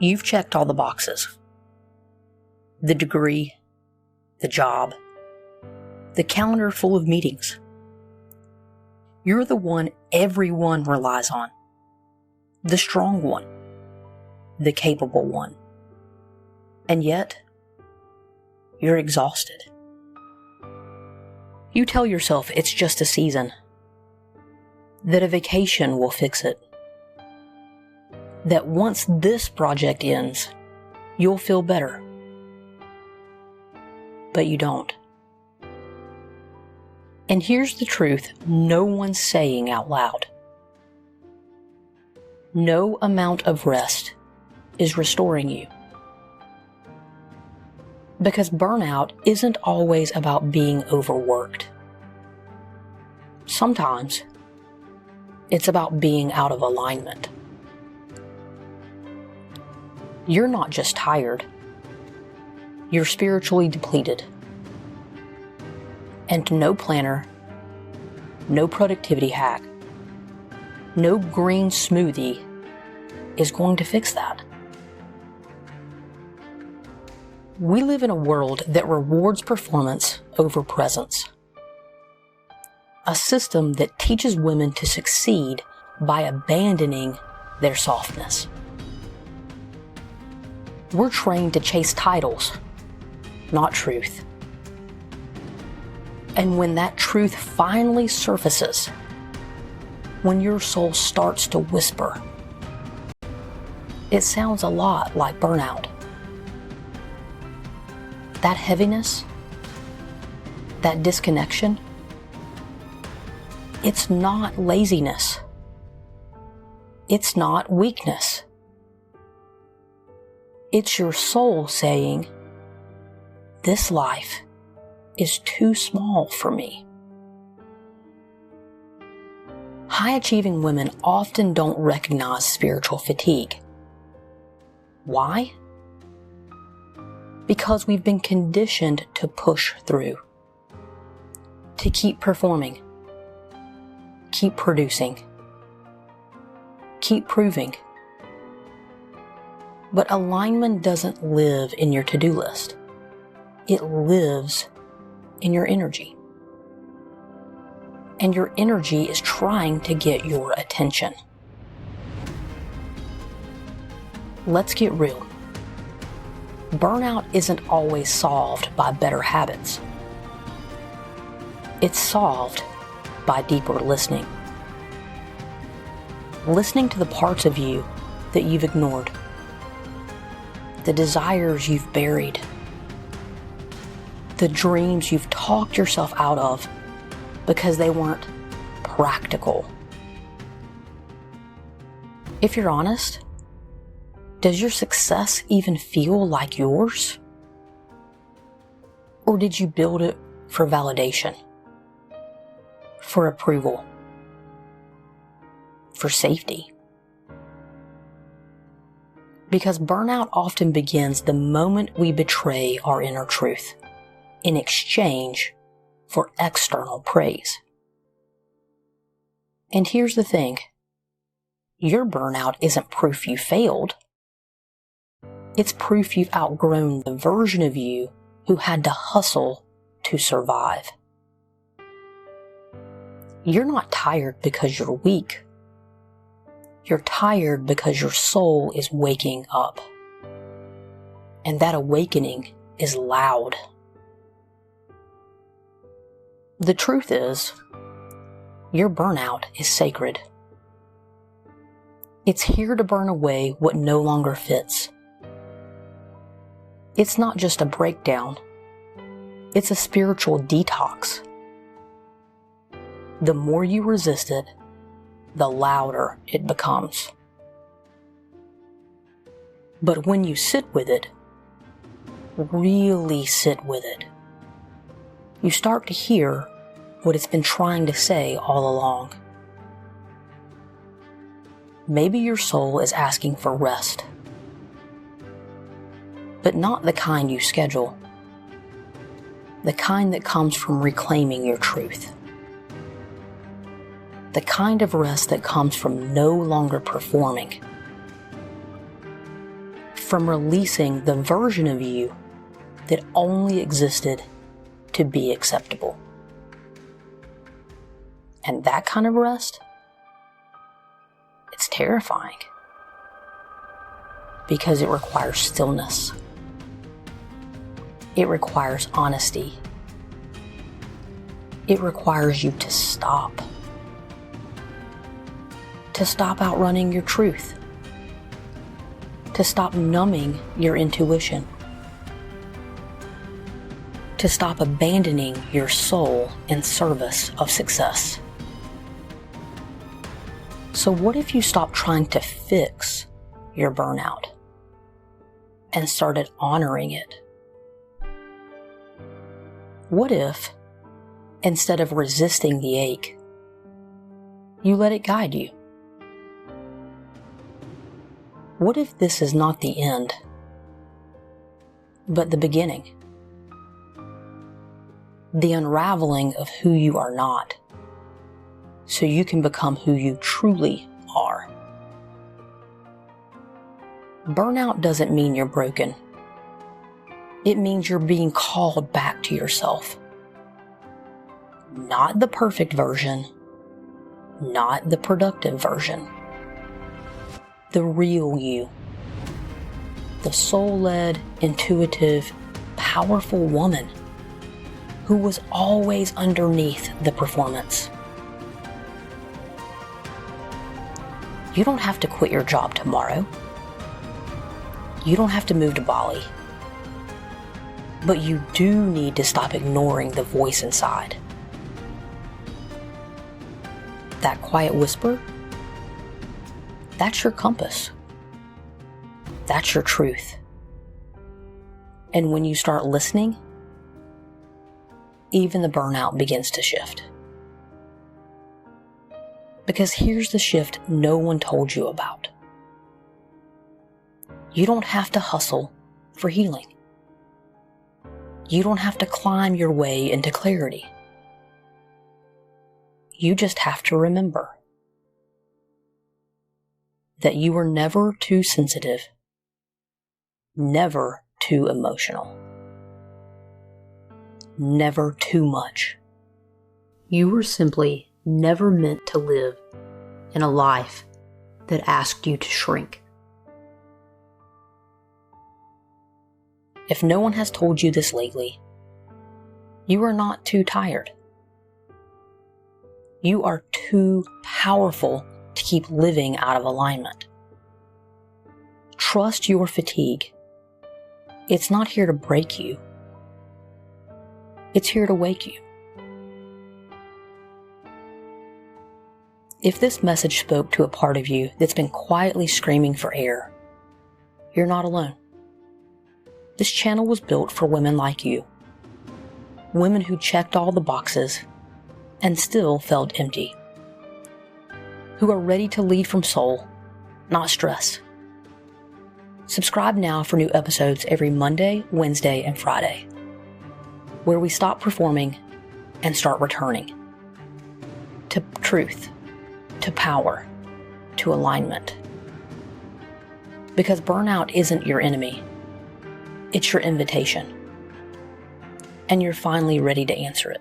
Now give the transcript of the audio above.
You've checked all the boxes. The degree, the job, the calendar full of meetings. You're the one everyone relies on. The strong one. The capable one. And yet, you're exhausted. You tell yourself it's just a season. That a vacation will fix it. That once this project ends, you'll feel better. But you don't. And here's the truth no one's saying out loud. No amount of rest is restoring you. Because burnout isn't always about being overworked. Sometimes it's about being out of alignment. You're not just tired. You're spiritually depleted. And no planner, no productivity hack, no green smoothie is going to fix that. We live in a world that rewards performance over presence. A system that teaches women to succeed by abandoning their softness. We're trained to chase titles, not truth. And when that truth finally surfaces, when your soul starts to whisper, it sounds a lot like burnout. That heaviness, that disconnection, it's not laziness. It's not weakness. It's your soul saying, this life is too small for me. High-achieving women often don't recognize spiritual fatigue. Why? Because we've been conditioned to push through, to keep performing, keep producing, keep proving. But alignment doesn't live in your to-do list. It lives in your energy. And your energy is trying to get your attention. Let's get real. Burnout isn't always solved by better habits. It's solved by deeper listening. Listening to the parts of you that you've ignored. The desires you've buried. The dreams you've talked yourself out of because they weren't practical. If you're honest, does your success even feel like yours? Or did you build it for validation? For approval? For safety? Because burnout often begins the moment we betray our inner truth in exchange for external praise. And here's the thing. Your burnout isn't proof you failed. It's proof you've outgrown the version of you who had to hustle to survive. You're not tired because you're weak. You're tired because your soul is waking up. And that awakening is loud. The truth is, your burnout is sacred. It's here to burn away what no longer fits. It's not just a breakdown. It's a spiritual detox. The more you resist it, the louder it becomes. But when you sit with it, really sit with it, you start to hear what it's been trying to say all along. Maybe your soul is asking for rest, but not the kind you schedule, the kind that comes from reclaiming your truth. The kind of rest that comes from no longer performing. from releasing the version of you that only existed to be acceptable. And that kind of rest, it's terrifying because it requires stillness. It requires honesty. It requires you to stop. To stop outrunning your truth. To stop numbing your intuition. To stop abandoning your soul in service of success. So what if you stopped trying to fix your burnout and started honoring it? What if, instead of resisting the ache, you let it guide you? What if this is not the end, but the beginning? The unraveling of who you are not, so you can become who you truly are. Burnout doesn't mean you're broken. It means you're being called back to yourself. Not the perfect version, not the productive version. The real you. The soul-led, intuitive, powerful woman who was always underneath the performance. You don't have to quit your job tomorrow. You don't have to move to Bali. But you do need to stop ignoring the voice inside. That quiet whisper, that's your compass. That's your truth. And when you start listening, even the burnout begins to shift. Because here's the shift no one told you about. You don't have to hustle for healing. You don't have to climb your way into clarity. You just have to remember that you were never too sensitive, never too emotional, never too much. You were simply never meant to live in a life that asked you to shrink. If no one has told you this lately, you are not too tired. You are too powerful to keep living out of alignment. Trust your fatigue. It's not here to break you. It's here to wake you. If this message spoke to a part of you that's been quietly screaming for air, you're not alone. This channel was built for women like you. Women who checked all the boxes and still felt empty. Who are ready to lead from soul, not stress. Subscribe now for new episodes every Monday, Wednesday, and Friday, where we stop performing and start returning to truth, to power, to alignment. Because burnout isn't your enemy. It's your invitation. And you're finally ready to answer it.